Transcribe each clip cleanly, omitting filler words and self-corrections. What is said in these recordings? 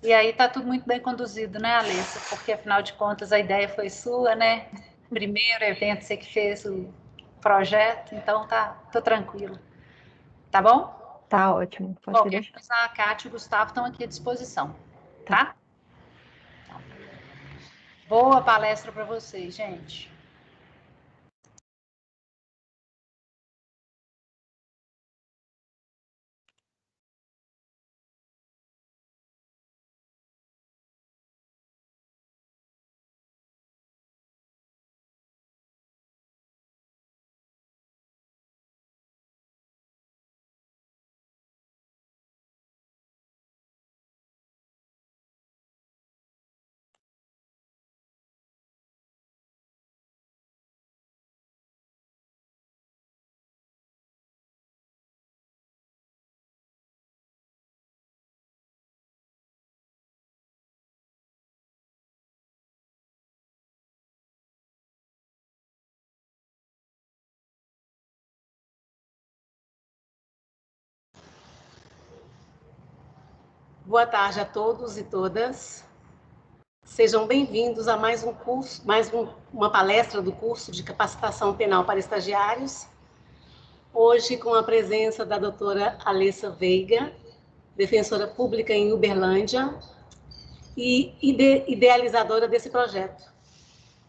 E aí tá tudo muito bem conduzido, né, Alessa? Porque afinal de contas a ideia foi sua, né? Primeiro evento você que fez o projeto, então tô tranquilo. Tá bom? Tá ótimo, pode Qualquer deixar. coisa, a Kátia e o Gustavo estão aqui à disposição, Tá. tá? Boa palestra para vocês, gente. Boa tarde a todos e todas. Sejam bem-vindos a mais um curso, uma palestra do curso de capacitação penal para estagiários. Hoje com a presença da doutora Alessa Veiga, defensora pública em Uberlândia e idealizadora desse projeto.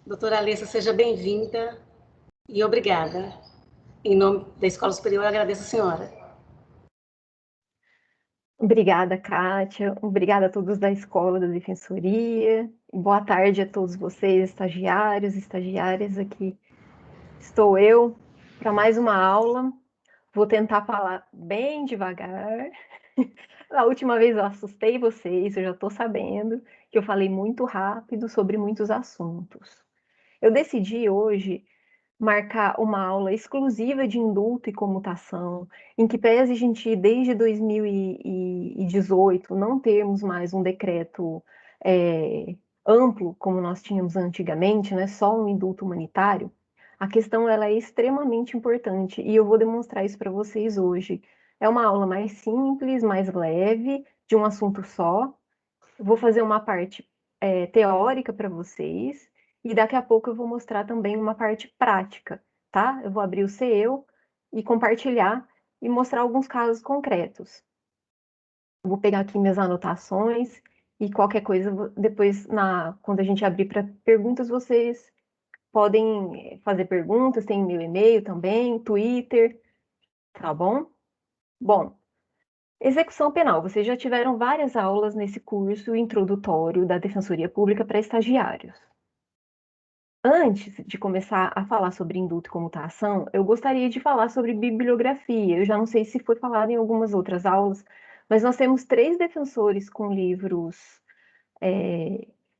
Doutora Alessa, seja bem-vinda e obrigada. Em nome da Escola Superior, agradeço a senhora. Obrigada, Kátia. Obrigada a todos da Escola da Defensoria. Boa tarde a todos vocês, estagiários, estagiárias. Aqui estou eu para mais uma aula. Vou tentar falar bem devagar. Na última vez eu assustei vocês, eu já estou sabendo que eu falei muito rápido sobre muitos assuntos. Eu decidi hoje marcar uma aula exclusiva de indulto e comutação, em que pese a gente, desde 2018, não termos mais um decreto amplo, como nós tínhamos antigamente, né, só um indulto humanitário, a questão ela é extremamente importante e eu vou demonstrar isso para vocês hoje. É uma aula mais simples, mais leve, de um assunto só. Eu vou fazer uma parte teórica para vocês e daqui a pouco eu vou mostrar também uma parte prática, tá? Eu vou abrir o seu e compartilhar e mostrar alguns casos concretos. Eu vou pegar aqui minhas anotações e qualquer coisa depois, quando a gente abrir para perguntas, vocês podem fazer perguntas, tem meu e-mail também, Twitter, tá bom? Bom, execução penal. Vocês já tiveram várias aulas nesse curso introdutório da Defensoria Pública para estagiários. Antes de começar a falar sobre indulto e comutação, eu gostaria de falar sobre bibliografia. Eu já não sei se foi falado em algumas outras aulas, mas nós temos 3 defensores com livros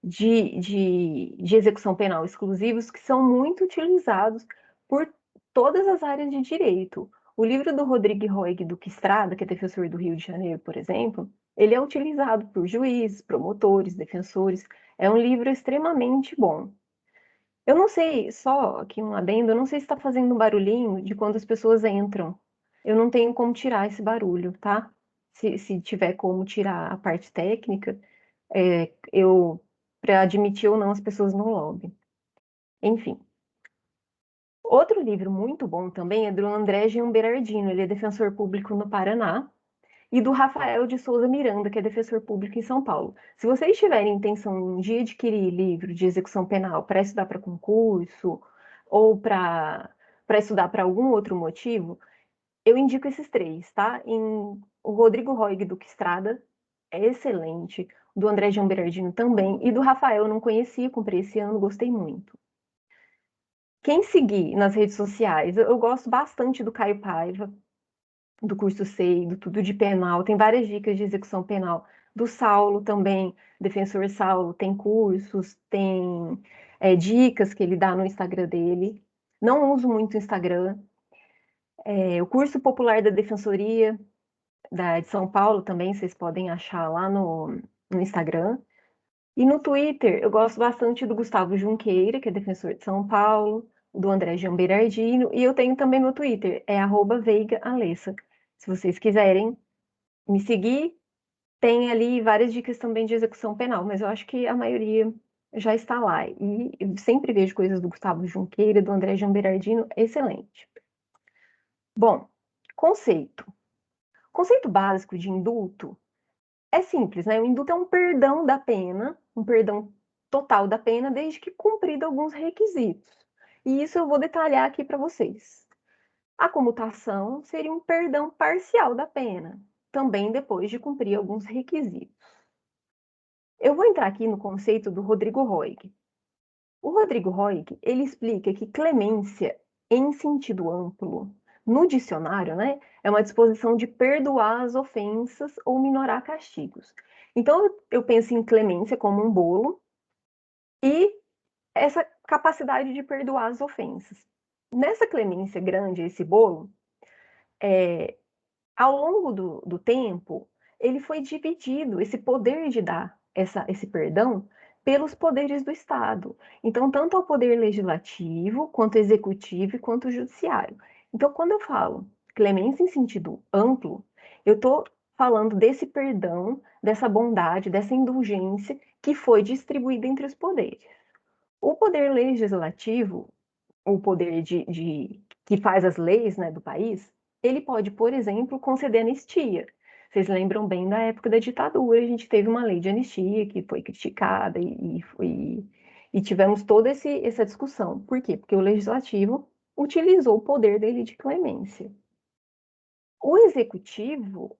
de execução penal exclusivos que são muito utilizados por todas as áreas de direito. O livro do Rodrigo Roig Duque Estrada, que é defensor do Rio de Janeiro, por exemplo, ele é utilizado por juízes, promotores, defensores. É um livro extremamente bom. Eu não sei, só aqui um adendo, eu não sei se está fazendo um barulhinho de quando as pessoas entram. Eu não tenho como tirar esse barulho, tá? Se tiver como tirar a parte técnica, eu para admitir ou não as pessoas no lobby. Enfim. Outro livro muito bom também é do André Jean Berardino, ele é defensor público no Paraná, e do Rafael de Souza Miranda, que é defensor público em São Paulo. Se vocês tiverem intenção de adquirir livro de execução penal para estudar para concurso ou para estudar para algum outro motivo, eu indico esses 3, tá? O Rodrigo Roig Duque Estrada é excelente, do André Jean Berardino também, e do Rafael eu não conhecia, comprei esse ano, gostei muito. Quem seguir nas redes sociais, eu gosto bastante do Caio Paiva, do curso SEI, do Tudo de Penal, tem várias dicas de execução penal. Do Saulo também, defensor Saulo, tem cursos, tem dicas que ele dá no Instagram dele. Não uso muito o Instagram. O curso popular da Defensoria de São Paulo também, vocês podem achar lá no Instagram. E no Twitter, eu gosto bastante do Gustavo Junqueira, que é defensor de São Paulo, do André Jean Berardino, e eu tenho também no Twitter, é @VeigaAlessa. Se vocês quiserem me seguir, tem ali várias dicas também de execução penal, mas eu acho que a maioria já está lá. E eu sempre vejo coisas do Gustavo Junqueira, do André Gianberardino, excelente. Bom, conceito. Conceito básico de indulto é simples, né? O indulto é um perdão da pena, um perdão total da pena, desde que cumprido alguns requisitos. E isso eu vou detalhar aqui para vocês. A comutação seria um perdão parcial da pena, também depois de cumprir alguns requisitos. Eu vou entrar aqui no conceito do Rodrigo Roig. O Rodrigo Roig, ele explica que clemência, em sentido amplo, no dicionário, né, é uma disposição de perdoar as ofensas ou minorar castigos. Então, eu penso em clemência como um bolo e essa capacidade de perdoar as ofensas. Nessa clemência grande, esse bolo, ao longo do tempo, ele foi dividido, esse poder de dar esse perdão, pelos poderes do Estado. Então, tanto ao poder legislativo, quanto executivo e quanto judiciário. Então, quando eu falo clemência em sentido amplo, eu estou falando desse perdão, dessa bondade, dessa indulgência que foi distribuída entre os poderes. O poder legislativo, o poder que faz as leis, né, do país, ele pode, por exemplo, conceder anistia. Vocês lembram bem da época da ditadura, a gente teve uma lei de anistia que foi criticada e tivemos toda essa discussão. Por quê? Porque o legislativo utilizou o poder dele de clemência. O executivo,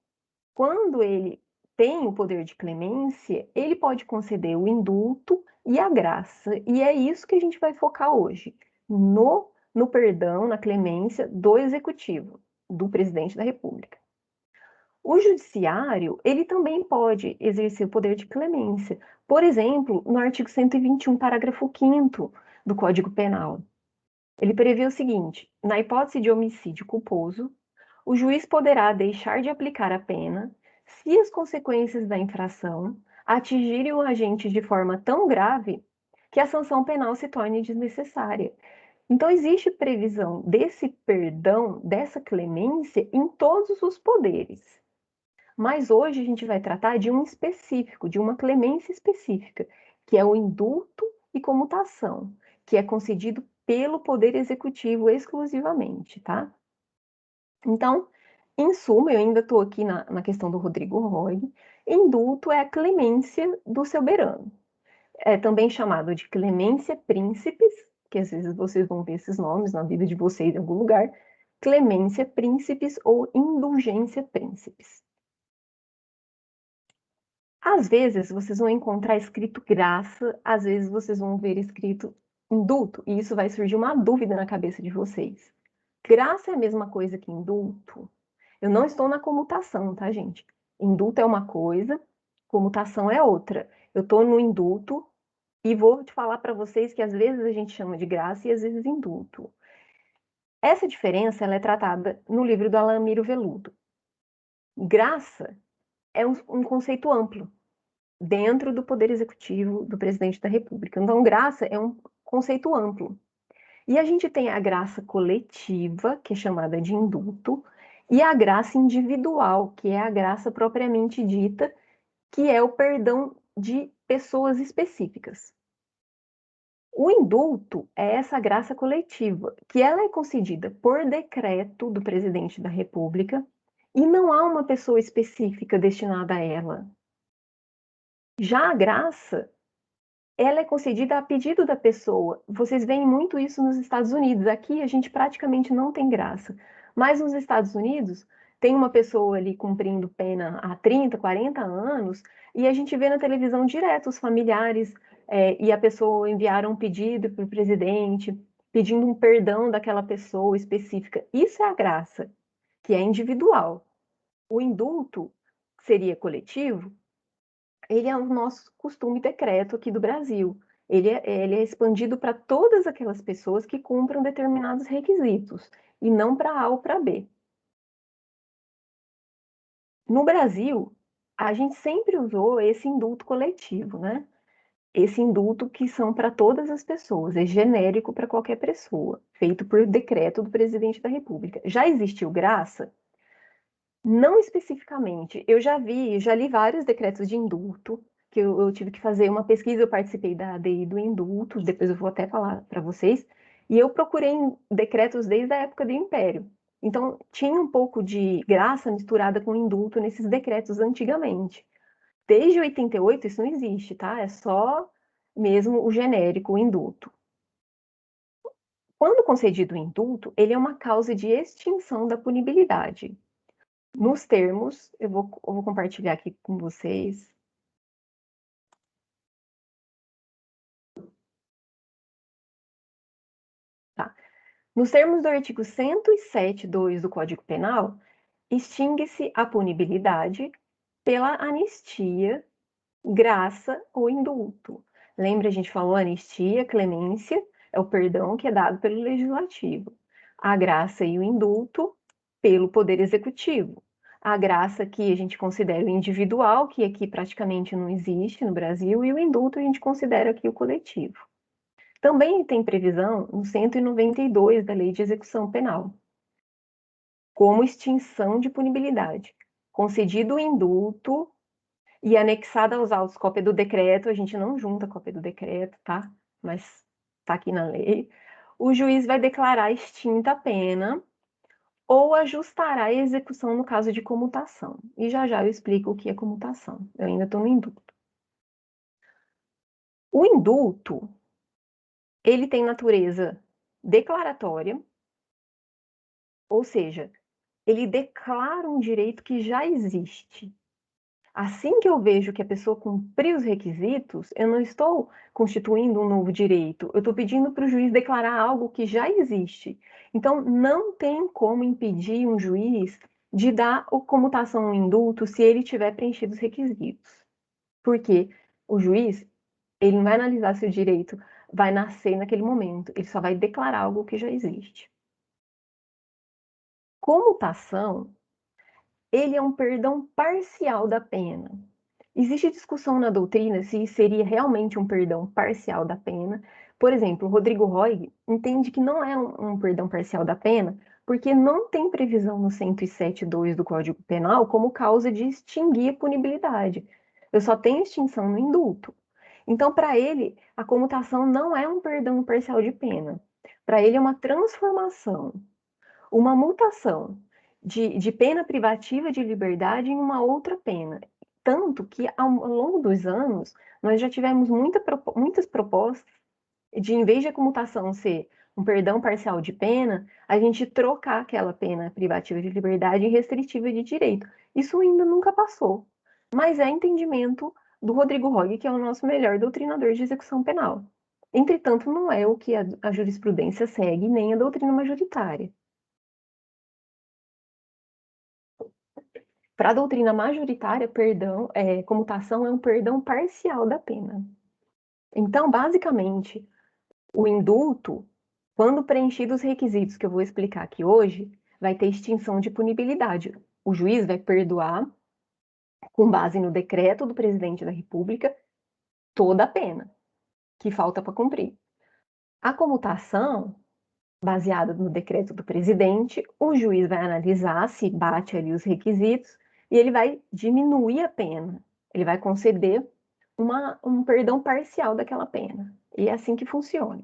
quando ele tem o poder de clemência, ele pode conceder o indulto e a graça. E é isso que a gente vai focar hoje, no perdão, na clemência do executivo, do presidente da República. O judiciário, ele também pode exercer o poder de clemência. Por exemplo, no artigo 121, parágrafo 5º do Código Penal. Ele prevê o seguinte: na hipótese de homicídio culposo, o juiz poderá deixar de aplicar a pena se as consequências da infração atingirem o agente de forma tão grave que a sanção penal se torne desnecessária. Então, existe previsão desse perdão, dessa clemência em todos os poderes. Mas hoje a gente vai tratar de um específico, de uma clemência específica, que é o indulto e comutação, que é concedido pelo Poder Executivo exclusivamente, tá? Então, em suma, eu ainda estou aqui na questão do Rodrigo Roig, indulto é a clemência do soberano. É também chamado de clemência príncipes, que às vezes vocês vão ver esses nomes na vida de vocês em algum lugar, clemência príncipes ou indulgência príncipes. Às vezes vocês vão encontrar escrito graça, às vezes vocês vão ver escrito indulto, e isso vai surgir uma dúvida na cabeça de vocês. Graça é a mesma coisa que indulto? Eu não estou na comutação, tá, gente? Indulto é uma coisa, comutação é outra. Eu estou no indulto e vou te falar para vocês que às vezes a gente chama de graça e às vezes indulto. Essa diferença ela é tratada no livro do Alamiro Veludo. Graça é um conceito amplo dentro do poder executivo do presidente da República. Então, graça é um conceito amplo. E a gente tem a graça coletiva, que é chamada de indulto, e a graça individual, que é a graça propriamente dita, que é o perdão de pessoas específicas. O indulto é essa graça coletiva, que ela é concedida por decreto do presidente da República e não há uma pessoa específica destinada a ela. Já a graça, ela é concedida a pedido da pessoa. Vocês veem muito isso nos Estados Unidos. Aqui a gente praticamente não tem graça. Mas nos Estados Unidos, tem uma pessoa ali cumprindo pena há 30, 40 anos, e a gente vê na televisão direto os familiares e a pessoa enviar um pedido para o presidente, pedindo um perdão daquela pessoa específica. Isso é a graça, que é individual. O indulto seria coletivo, ele é o nosso costume decreto aqui do Brasil. Ele é expandido para todas aquelas pessoas que cumpram determinados requisitos, e não para A ou para B. No Brasil, a gente sempre usou esse indulto coletivo, né? Esse indulto que são para todas as pessoas, é genérico para qualquer pessoa, feito por decreto do presidente da República. Já existiu graça? Não especificamente. Eu já li vários decretos de indulto, que eu tive que fazer uma pesquisa, eu participei da ADI do indulto, depois eu vou até falar para vocês, e eu procurei decretos desde a época do Império. Então, tinha um pouco de graça misturada com indulto nesses decretos antigamente. Desde 88 isso não existe, tá? É só mesmo o genérico, o indulto. Quando concedido o indulto, ele é uma causa de extinção da punibilidade. Nos termos, eu vou compartilhar aqui com vocês. Tá. Nos termos do artigo 107.2 do Código Penal, extingue-se a punibilidade pela anistia, graça ou indulto. Lembra, a gente falou anistia, clemência, é o perdão que é dado pelo Legislativo. A graça e o indulto pelo Poder Executivo. A graça que a gente considera o individual, que aqui praticamente não existe no Brasil, e o indulto a gente considera aqui o coletivo. Também tem previsão no 192 da Lei de Execução Penal, como extinção de punibilidade. Concedido o indulto e anexada aos autos cópia do decreto, a gente não junta a cópia do decreto, tá? Mas tá aqui na lei. O juiz vai declarar extinta a pena ou ajustará a execução no caso de comutação. E já já eu explico o que é comutação. Eu ainda estou no indulto. O indulto, ele tem natureza declaratória, ou seja, ele declara um direito que já existe. Assim que eu vejo que a pessoa cumpriu os requisitos, eu não estou constituindo um novo direito, eu estou pedindo para o juiz declarar algo que já existe. Então, não tem como impedir um juiz de dar a comutação ou indulto se ele tiver preenchido os requisitos. Porque o juiz, ele não vai analisar se o direito vai nascer naquele momento, ele só vai declarar algo que já existe. Comutação, ele é um perdão parcial da pena. Existe discussão na doutrina se seria realmente um perdão parcial da pena. Por exemplo, o Rodrigo Roig entende que não é um perdão parcial da pena, porque não tem previsão no 107.2 do Código Penal como causa de extinguir a punibilidade. Eu só tenho extinção no indulto. Então, para ele, a comutação não é um perdão parcial de pena. Para ele, é uma transformação, uma mutação de pena privativa de liberdade em uma outra pena. Tanto que, ao longo dos anos, nós já tivemos muitas propostas de, em vez de a comutação ser um perdão parcial de pena, a gente trocar aquela pena privativa de liberdade em restritiva de direito. Isso ainda nunca passou, mas é entendimento do Rodrigo Roig, que é o nosso melhor doutrinador de execução penal. Entretanto, não é o que a jurisprudência segue, nem a doutrina majoritária. Para a doutrina majoritária, comutação é um perdão parcial da pena. Então, basicamente, o indulto, quando preenchidos os requisitos que eu vou explicar aqui hoje, vai ter extinção de punibilidade. O juiz vai perdoar, com base no decreto do presidente da República, toda a pena que falta para cumprir. A comutação, baseada no decreto do presidente, o juiz vai analisar se bate ali os requisitos e ele vai diminuir a pena. Ele vai conceder um perdão parcial daquela pena. E é assim que funciona.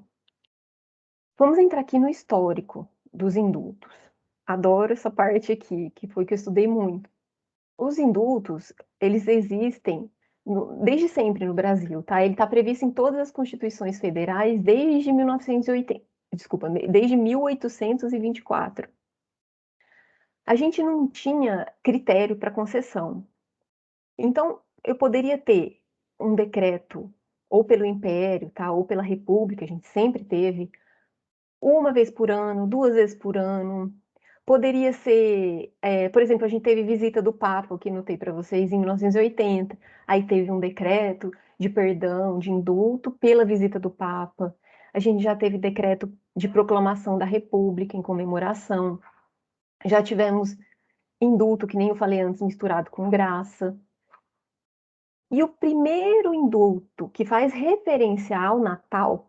Vamos entrar aqui no histórico dos indultos. Adoro essa parte aqui, que foi que eu estudei muito. Os indultos, eles existem desde sempre no Brasil, tá? Ele está previsto em todas as constituições federais desde 1824. A gente não tinha critério para concessão. Então, eu poderia ter um decreto, ou pelo Império, tá? Ou pela República, a gente sempre teve, uma vez por ano, 2 vezes por ano. Poderia ser, por exemplo, a gente teve visita do Papa, o que notei para vocês, em 1980. Aí teve um decreto de perdão, de indulto pela visita do Papa. A gente já teve decreto de proclamação da República em comemoração. Já tivemos indulto, que nem eu falei antes, misturado com graça. E o primeiro indulto que faz referência ao Natal,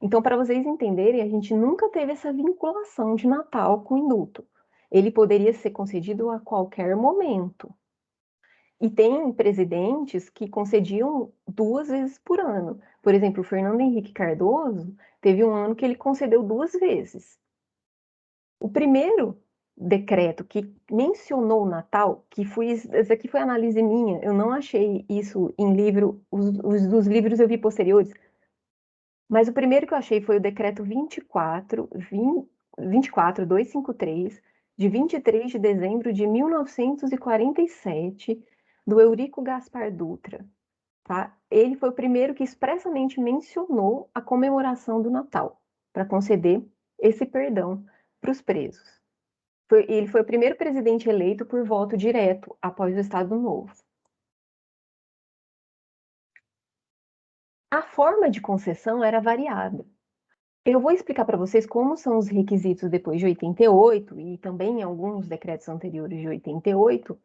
então, para vocês entenderem, a gente nunca teve essa vinculação de Natal com indulto. ele poderia ser concedido a qualquer momento. E tem presidentes que concediam 2 vezes por ano. Por exemplo, o Fernando Henrique Cardoso teve um ano que ele concedeu 2 vezes. O primeiro decreto que mencionou o Natal, essa aqui foi análise minha, eu não achei isso em livro, os dos livros eu vi posteriores, mas o primeiro que eu achei foi o decreto 24253, de 23 de dezembro de 1947, do Eurico Gaspar Dutra. Tá? Ele foi o primeiro que expressamente mencionou a comemoração do Natal, para conceder esse perdão para os presos. Ele foi o primeiro presidente eleito por voto direto após o Estado Novo. A forma de concessão era variada. Eu vou explicar para vocês como são os requisitos depois de 88 e também em alguns decretos anteriores de 88,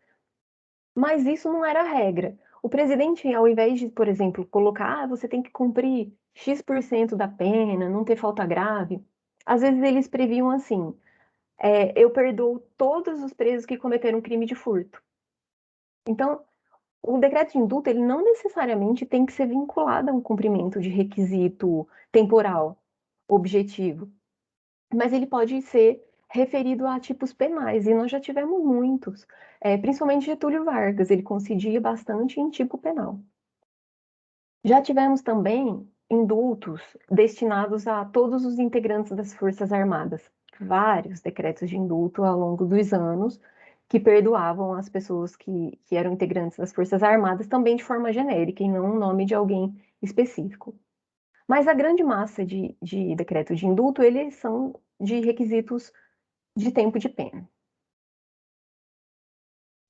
mas isso não era a regra. O presidente, ao invés de, por exemplo, colocar, você tem que cumprir X% da pena, não ter falta grave, às vezes eles previam assim, eu perdoo todos os presos que cometeram crime de furto. Então, o decreto de indulto, ele não necessariamente tem que ser vinculado a um cumprimento de requisito temporal, objetivo, mas ele pode ser referido a tipos penais, e nós já tivemos muitos, principalmente Getúlio Vargas, ele concidia bastante em tipo penal. Já tivemos também indultos destinados a todos os integrantes das Forças Armadas, vários decretos de indulto ao longo dos anos, que perdoavam as pessoas que eram integrantes das Forças Armadas, também de forma genérica, e não o nome de alguém específico. Mas a grande massa de decretos de indulto, eles são de requisitos de tempo de pena.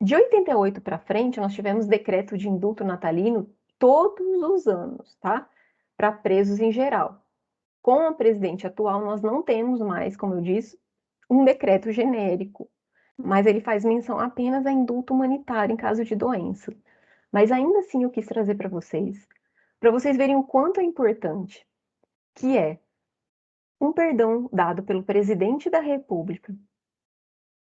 De 88 para frente, nós tivemos decreto de indulto natalino todos os anos, tá? Para presos em geral. Com a presidente atual, nós não temos mais, como eu disse, um decreto genérico, mas ele faz menção apenas a indulto humanitário em caso de doença. Mas ainda assim eu quis trazer para vocês verem o quanto é importante, que é um perdão dado pelo presidente da República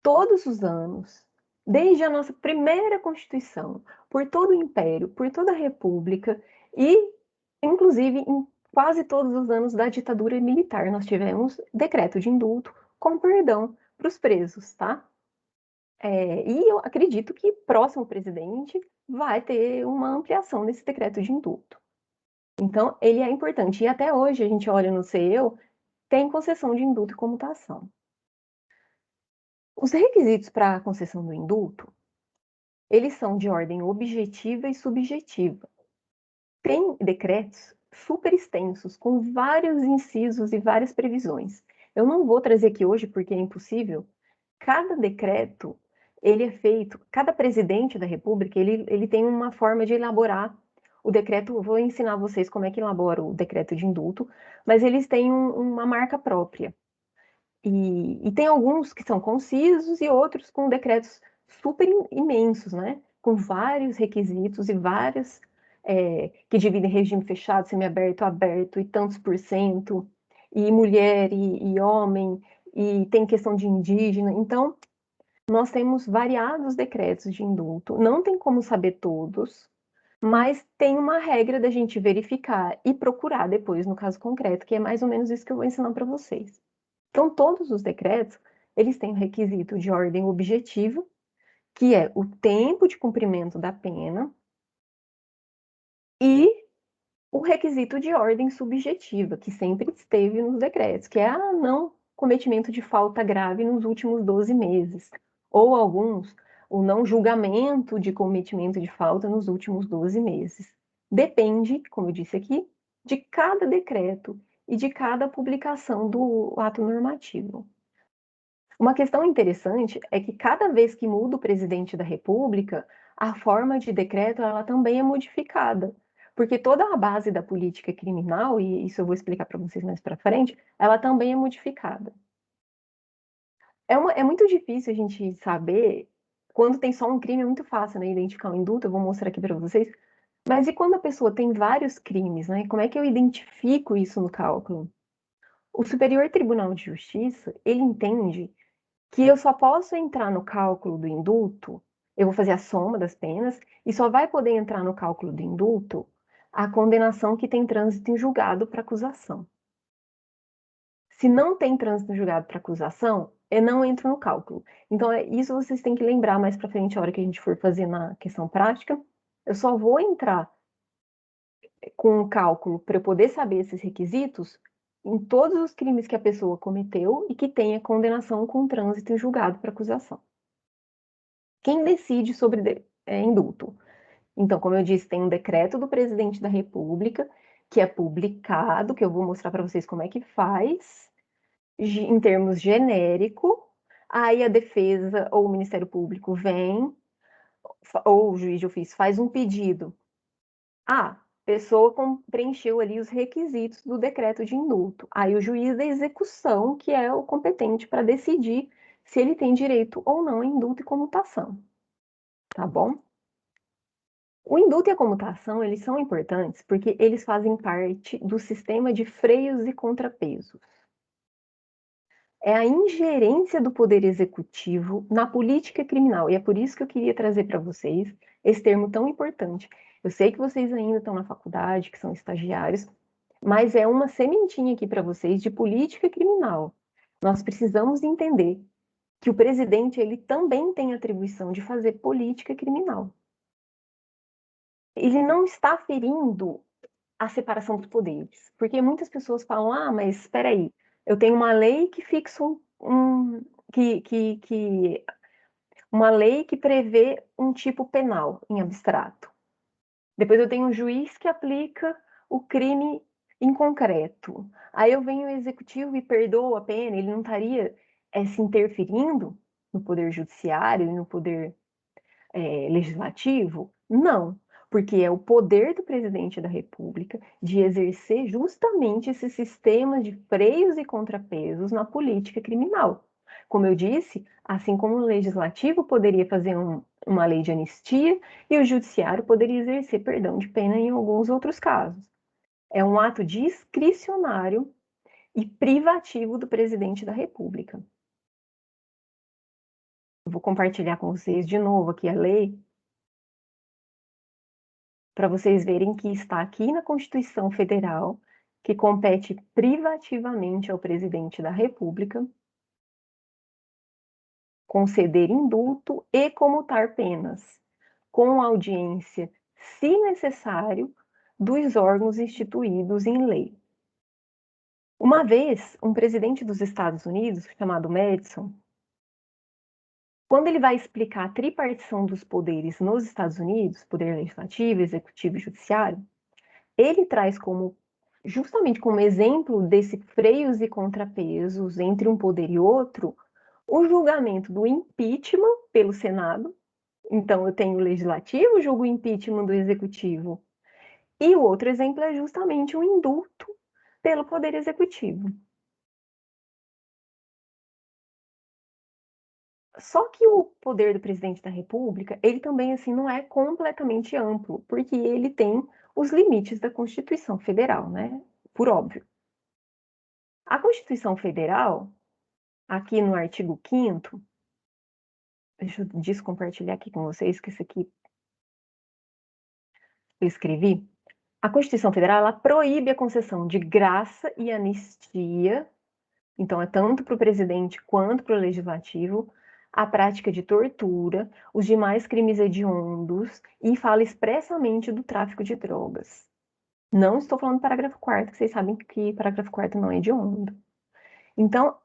todos os anos, desde a nossa primeira Constituição, por todo o Império, por toda a República e, inclusive, em quase todos os anos da ditadura militar, nós tivemos decreto de indulto com perdão para os presos, tá? E eu acredito que o próximo presidente vai ter uma ampliação desse decreto de indulto. Então, ele é importante. E até hoje, a gente olha no CEU, tem concessão de indulto e comutação. Os requisitos para a concessão do indulto, eles são de ordem objetiva e subjetiva. Tem decretos super extensos, com vários incisos e várias previsões. Eu não vou trazer aqui hoje porque é impossível. Cada decreto, ele é feito, cada presidente da República, ele tem uma forma de elaborar o decreto. Vou ensinar vocês como é que elabora o decreto de indulto, mas eles têm uma marca própria. E tem alguns que são concisos e outros com decretos super imensos, né? Com vários requisitos e várias que dividem regime fechado, semiaberto, aberto e tantos por cento, e mulher e homem, e tem questão de indígena. Então, nós temos variados decretos de indulto, não tem como saber todos, mas tem uma regra da gente verificar e procurar depois, no caso concreto, que é mais ou menos isso que eu vou ensinar para vocês. Então, todos os decretos, eles têm um requisito de ordem objetiva, que é o tempo de cumprimento da pena, e o requisito de ordem subjetiva, que sempre esteve nos decretos, que é não cometimento de falta grave nos últimos 12 meses, ou alguns, o não julgamento de cometimento de falta nos últimos 12 meses. Depende, como eu disse aqui, de cada decreto e de cada publicação do ato normativo. Uma questão interessante é que cada vez que muda o presidente da República, a forma de decreto ela também é modificada, porque toda a base da política criminal, e isso eu vou explicar para vocês mais para frente, ela também é modificada. É muito difícil a gente saber, quando tem só um crime é muito fácil, né, identificar um indulto, eu vou mostrar aqui para vocês, mas e quando a pessoa tem vários crimes, né, como é que eu identifico isso no cálculo? O Superior Tribunal de Justiça, ele entende que eu só posso entrar no cálculo do indulto, eu vou fazer a soma das penas, e só vai poder entrar no cálculo do indulto a condenação que tem trânsito em julgado para acusação. Se não tem trânsito em julgado para acusação, eu não entro no cálculo. Então, isso vocês têm que lembrar mais para frente, a hora que a gente for fazer na questão prática. Eu só vou entrar com o cálculo para eu poder saber esses requisitos em todos os crimes que a pessoa cometeu e que tenha condenação com trânsito em julgado para acusação. Quem decide sobre indulto? Então, como eu disse, tem um decreto do presidente da República que é publicado, que eu vou mostrar para vocês como é que faz, em termos genérico. Aí a defesa ou o Ministério Público vem, ou o juiz de ofício faz um pedido. A pessoa preencheu ali os requisitos do decreto de indulto. Aí o juiz da execução, que é o competente para decidir se ele tem direito ou não a indulto e comutação. Tá bom? O indulto e a comutação, eles são importantes porque eles fazem parte do sistema de freios e contrapesos. É a ingerência do poder executivo na política criminal, e é por isso que eu queria trazer para vocês esse termo tão importante. Eu sei que vocês ainda estão na faculdade, que são estagiários, mas é uma sementinha aqui para vocês de política criminal. Nós precisamos entender que o presidente ele também tem atribuição de fazer política criminal. Ele não está ferindo a separação dos poderes, porque muitas pessoas falam, mas espera aí, eu tenho uma lei que fixa uma lei que prevê um tipo penal em abstrato. Depois eu tenho um juiz que aplica o crime em concreto. Aí eu venho o executivo e perdoa a pena, ele não estaria se interferindo no poder judiciário e no poder legislativo? Não, porque é o poder do presidente da República de exercer justamente esse sistema de freios e contrapesos na política criminal. Como eu disse, assim como o legislativo poderia fazer uma lei de anistia e o judiciário poderia exercer perdão de pena em alguns outros casos. É um ato discricionário e privativo do presidente da República. Eu vou compartilhar com vocês de novo aqui a lei, para vocês verem que está aqui na Constituição Federal, que compete privativamente ao presidente da República conceder indulto e comutar penas, com audiência, se necessário, dos órgãos instituídos em lei. Uma vez, um presidente dos Estados Unidos, chamado Madison, quando ele vai explicar a tripartição dos poderes nos Estados Unidos, poder legislativo, executivo e judiciário, ele traz justamente como exemplo desse freios e contrapesos entre um poder e outro, o julgamento do impeachment pelo Senado. Então, eu tenho o legislativo, julgo o impeachment do executivo. E o outro exemplo é justamente o indulto pelo poder executivo. Só que o poder do presidente da República, ele também assim não é completamente amplo, porque ele tem os limites da Constituição Federal, né? Por óbvio. A Constituição Federal, aqui no artigo 5º, deixa eu descompartilhar aqui com vocês, que isso aqui eu escrevi. A Constituição Federal, ela proíbe a concessão de graça e anistia, então é tanto para o presidente quanto para o legislativo, a prática de tortura, os demais crimes hediondos e fala expressamente do tráfico de drogas. Não estou falando do parágrafo 4º, que vocês sabem que parágrafo 4º não é hediondo. Então,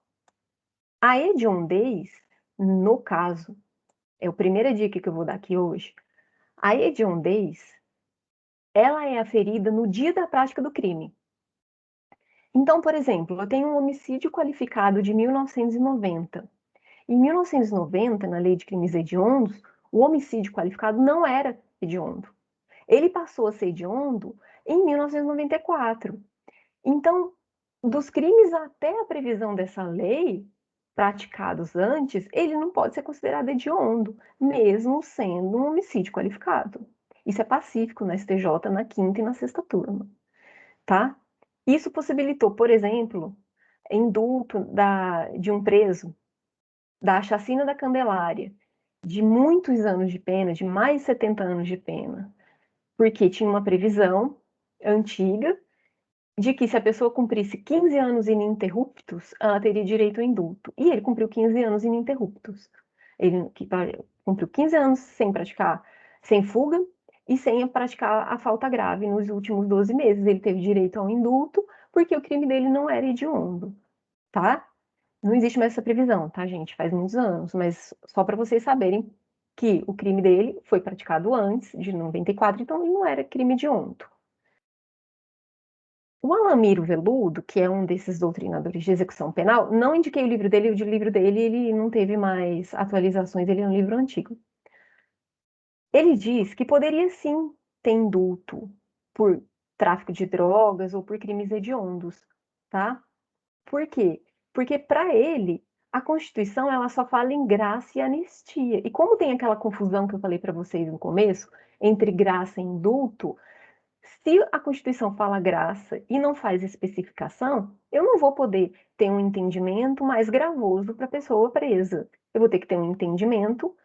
a hediondez, no caso, é a primeira dica que eu vou dar aqui hoje, a hediondez, ela é aferida no dia da prática do crime. Então, por exemplo, eu tenho um homicídio qualificado de 1990. Em 1990, na Lei de Crimes Hediondos, o homicídio qualificado não era hediondo. Ele passou a ser hediondo em 1994. Então, dos crimes até a previsão dessa lei, praticados antes, ele não pode ser considerado hediondo, mesmo sendo um homicídio qualificado. Isso é pacífico na STJ, na 5ª e na 6ª turma, tá? Isso possibilitou, por exemplo, indulto de um preso da chacina da Candelária, de muitos anos de pena, de mais de 70 anos de pena, porque tinha uma previsão antiga de que se a pessoa cumprisse 15 anos ininterruptos, ela teria direito ao indulto. E ele cumpriu 15 anos ininterruptos. Ele cumpriu 15 anos sem praticar, sem fuga e sem praticar a falta grave nos últimos 12 meses. Ele teve direito ao indulto porque o crime dele não era hediondo, tá? Não existe mais essa previsão, tá, gente? Faz muitos anos, mas só para vocês saberem que o crime dele foi praticado antes de 94, então ele não era crime hediondo. O Alamiro Veludo, que é um desses doutrinadores de execução penal, não indiquei o livro dele ele não teve mais atualizações, ele é um livro antigo. Ele diz que poderia sim ter indulto por tráfico de drogas ou por crimes hediondos, tá? Por quê? Porque para ele a Constituição ela só fala em graça e anistia. E como tem aquela confusão que eu falei para vocês no começo entre graça e indulto, se a Constituição fala graça e não faz especificação, eu não vou poder ter um entendimento mais gravoso para a pessoa presa. Eu vou ter que ter um entendimento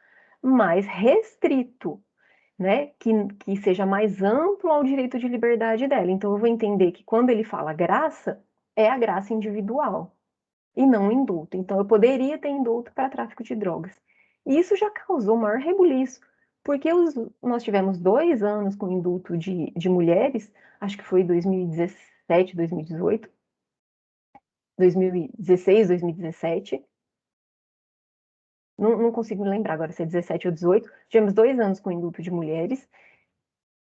mais restrito, né? Que seja mais amplo ao direito de liberdade dela. Então, eu vou entender que quando ele fala graça, é a graça individual e não indulto. Então, eu poderia ter indulto para tráfico de drogas. E isso já causou maior rebuliço, porque nós tivemos 2 anos com indulto de mulheres, acho que foi 2017, 2018, 2016, 2017. Não consigo me lembrar agora se é 17 ou 18. Tivemos 2 anos com indulto de mulheres.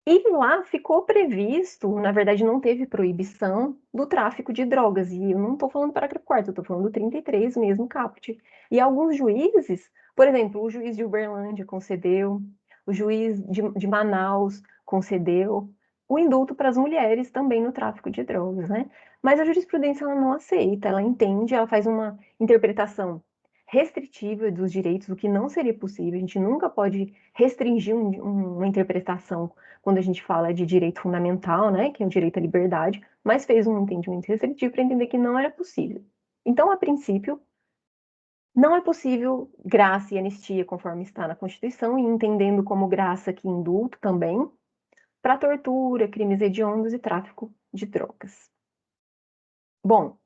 E lá ficou previsto, na verdade não teve proibição do tráfico de drogas. E eu não estou falando do parágrafo 4º, eu estou falando do 33 mesmo, caput. E alguns juízes, por exemplo, o juiz de Uberlândia concedeu, o juiz de Manaus concedeu o indulto para as mulheres também no tráfico de drogas, né? Mas a jurisprudência ela não aceita, ela entende, ela faz uma interpretação restritiva dos direitos, o que não seria possível. A gente nunca pode restringir uma interpretação quando a gente fala de direito fundamental, né, que é o direito à liberdade, mas fez um entendimento restritivo para entender que não era possível. Então, a princípio, não é possível graça e anistia conforme está na Constituição, e entendendo como graça que indulto também, para tortura, crimes hediondos e tráfico de drogas. Bom,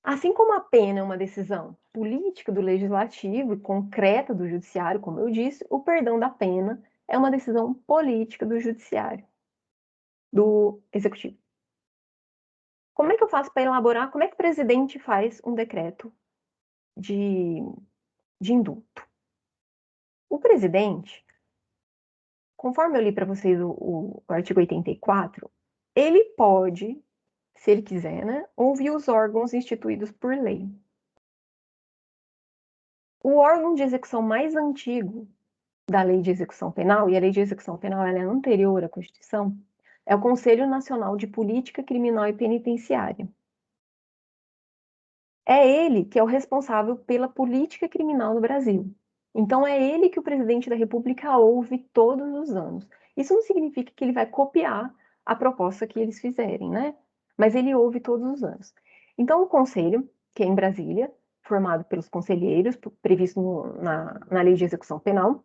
assim como a pena é uma decisão política do legislativo e concreta do judiciário, como eu disse, o perdão da pena é uma decisão política do judiciário, do executivo. Como é que eu faço para elaborar? Como é que o presidente faz um decreto de indulto? O presidente, conforme eu li para vocês o artigo 84, ele pode, se ele quiser, né, ouvir os órgãos instituídos por lei. O órgão de execução mais antigo da Lei de Execução Penal, e a Lei de Execução Penal ela é anterior à Constituição, é o Conselho Nacional de Política Criminal e Penitenciária. É ele que é o responsável pela política criminal no Brasil. Então, é ele que o presidente da República ouve todos os anos. Isso não significa que ele vai copiar a proposta que eles fizerem, né? Mas ele ouve todos os anos. Então, o conselho, que é em Brasília, formado pelos conselheiros, previsto na Lei de Execução Penal,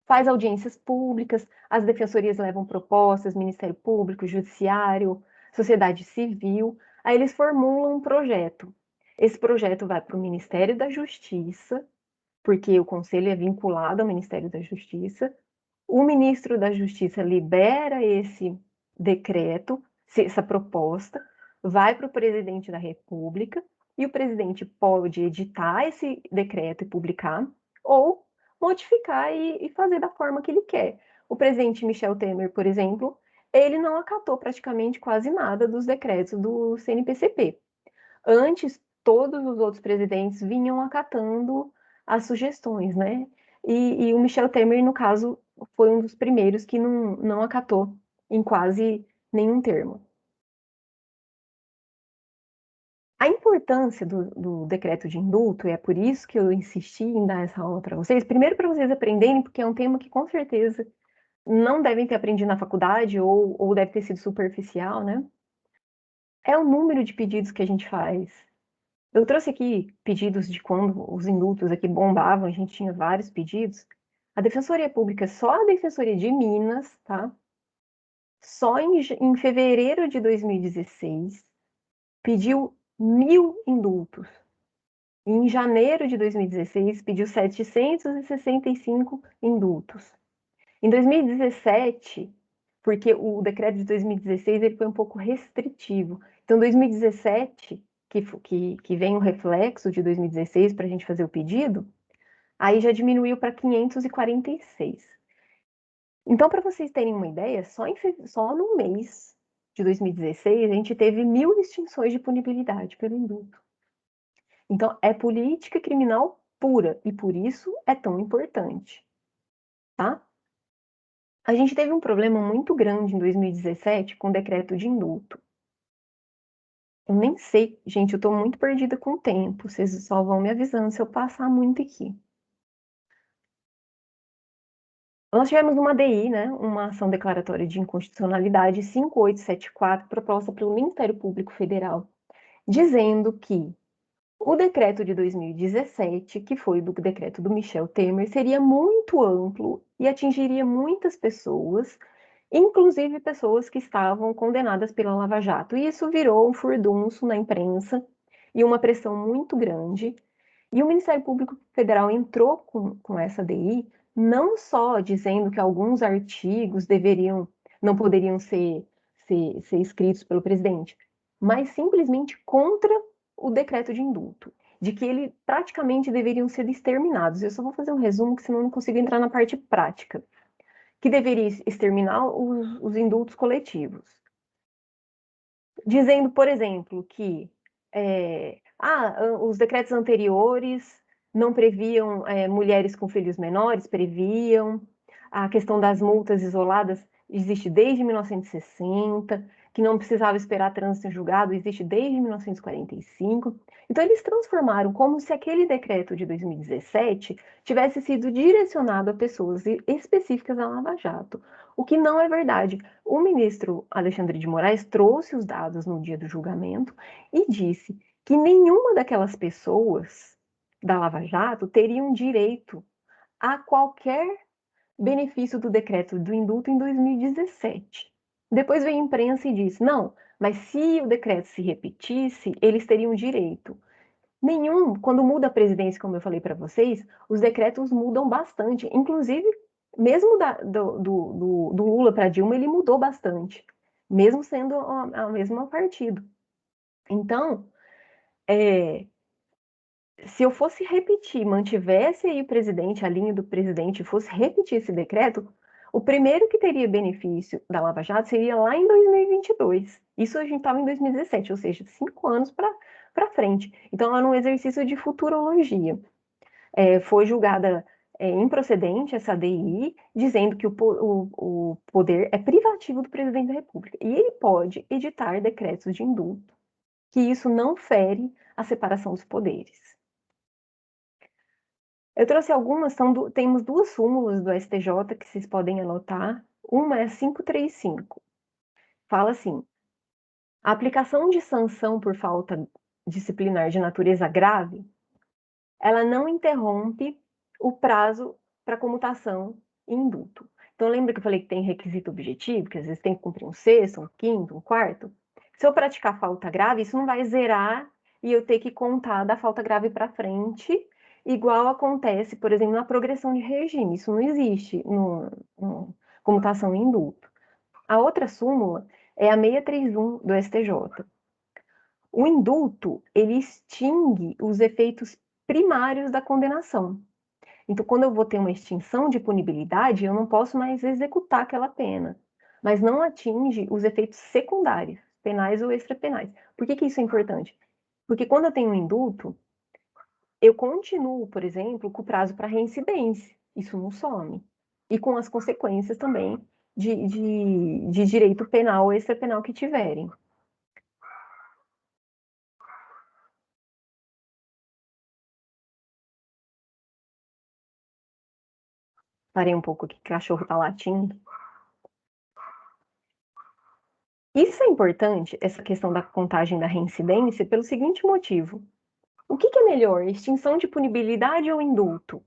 faz audiências públicas, as defensorias levam propostas, Ministério Público, Judiciário, sociedade civil, aí eles formulam um projeto. Esse projeto vai para o Ministério da Justiça, porque o Conselho é vinculado ao Ministério da Justiça. O ministro da Justiça libera esse decreto, essa proposta, vai para o presidente da República, e o presidente pode editar esse decreto e publicar, ou modificar e fazer da forma que ele quer. O presidente Michel Temer, por exemplo, ele não acatou praticamente quase nada dos decretos do CNPCP. Antes, todos os outros presidentes vinham acatando as sugestões, né? E o Michel Temer, no caso, foi um dos primeiros que não acatou em quase nenhum termo. A importância do decreto de indulto, e é por isso que eu insisti em dar essa aula para vocês, primeiro para vocês aprenderem, porque é um tema que com certeza não devem ter aprendido na faculdade ou deve ter sido superficial, né? É o número de pedidos que a gente faz Eu trouxe aqui pedidos de quando os indultos aqui bombavam, a gente tinha vários pedidos. A Defensoria Pública, só a Defensoria de Minas, tá? Só em fevereiro de 2016, pediu 1.000 indultos. E em janeiro de 2016, pediu 765 indultos. Em 2017, porque o decreto de 2016 ele foi um pouco restritivo. Então, 2017, que vem o reflexo de 2016 para a gente fazer o pedido, aí já diminuiu para 546. Então, para vocês terem uma ideia, só no mês de 2016, a gente teve 1.000 extinções de punibilidade pelo indulto. Então, é política criminal pura, e por isso é tão importante, tá? A gente teve um problema muito grande em 2017 com o decreto de indulto. Eu nem sei, gente, eu tô muito perdida com o tempo, vocês só vão me avisando se eu passar muito aqui. Nós tivemos uma DI, né, uma ação declaratória de inconstitucionalidade 5874, proposta pelo Ministério Público Federal, dizendo que o decreto de 2017, que foi do decreto do Michel Temer, seria muito amplo e atingiria muitas pessoas, inclusive pessoas que estavam condenadas pela Lava Jato. E isso virou um furdunço na imprensa e uma pressão muito grande. E o Ministério Público Federal entrou com essa DI, não só dizendo que alguns artigos não poderiam ser escritos pelo presidente, mas simplesmente contra o decreto de indulto, de que ele praticamente deveriam ser exterminados. Eu só vou fazer um resumo, que senão eu não consigo entrar na parte prática. Que deveria exterminar os indultos coletivos. Dizendo, por exemplo, que os decretos anteriores não previam mulheres com filhos menores, previam. A questão das multas isoladas existe desde 1960, que não precisava esperar trânsito em julgado, existe desde 1945. Então, eles transformaram como se aquele decreto de 2017 tivesse sido direcionado a pessoas específicas da Lava Jato, o que não é verdade. O ministro Alexandre de Moraes trouxe os dados no dia do julgamento e disse que nenhuma daquelas pessoas da Lava Jato teriam direito a qualquer benefício do decreto do indulto em 2017. Depois veio a imprensa e disse: não, mas se o decreto se repetisse, eles teriam direito. Nenhum, quando muda a presidência, como eu falei para vocês, os decretos mudam bastante. Inclusive, mesmo do Lula para Dilma, ele mudou bastante, mesmo sendo a mesma partido. Então, se eu fosse repetir, mantivesse aí o presidente, a linha do presidente, fosse repetir esse decreto, o primeiro que teria benefício da Lava Jato seria lá em 2022. Isso a gente estava em 2017, ou seja, 5 anos para frente. Então, era um exercício de futurologia. Foi julgada improcedente essa DI, dizendo que o poder é privativo do presidente da República. E ele pode editar decretos de indulto, que isso não fere a separação dos poderes. Eu trouxe algumas, temos 2 súmulas do STJ que vocês podem anotar. Uma é 535. Fala assim: a aplicação de sanção por falta disciplinar de natureza grave, ela não interrompe o prazo para comutação e indulto. Então, lembra que eu falei que tem requisito objetivo, que às vezes tem que cumprir um sexto, um quinto, um quarto? Se eu praticar falta grave, isso não vai zerar e eu ter que contar da falta grave para frente, igual acontece, por exemplo, na progressão de regime. Isso não existe no comutação e indulto. A outra súmula é a 631 do STJ. O indulto, ele extingue os efeitos primários da condenação. Então, quando eu vou ter uma extinção de punibilidade, eu não posso mais executar aquela pena, mas não atinge os efeitos secundários, penais ou extrapenais. Por que isso é importante? Porque quando eu tenho um indulto, eu continuo, por exemplo, com o prazo para reincidência. Isso não some. E com as consequências também de direito penal ou extrapenal que tiverem. Parei um pouco aqui, que o cachorro tá latindo. Isso é importante, essa questão da contagem da reincidência, pelo seguinte motivo. O que é melhor, extinção de punibilidade ou indulto?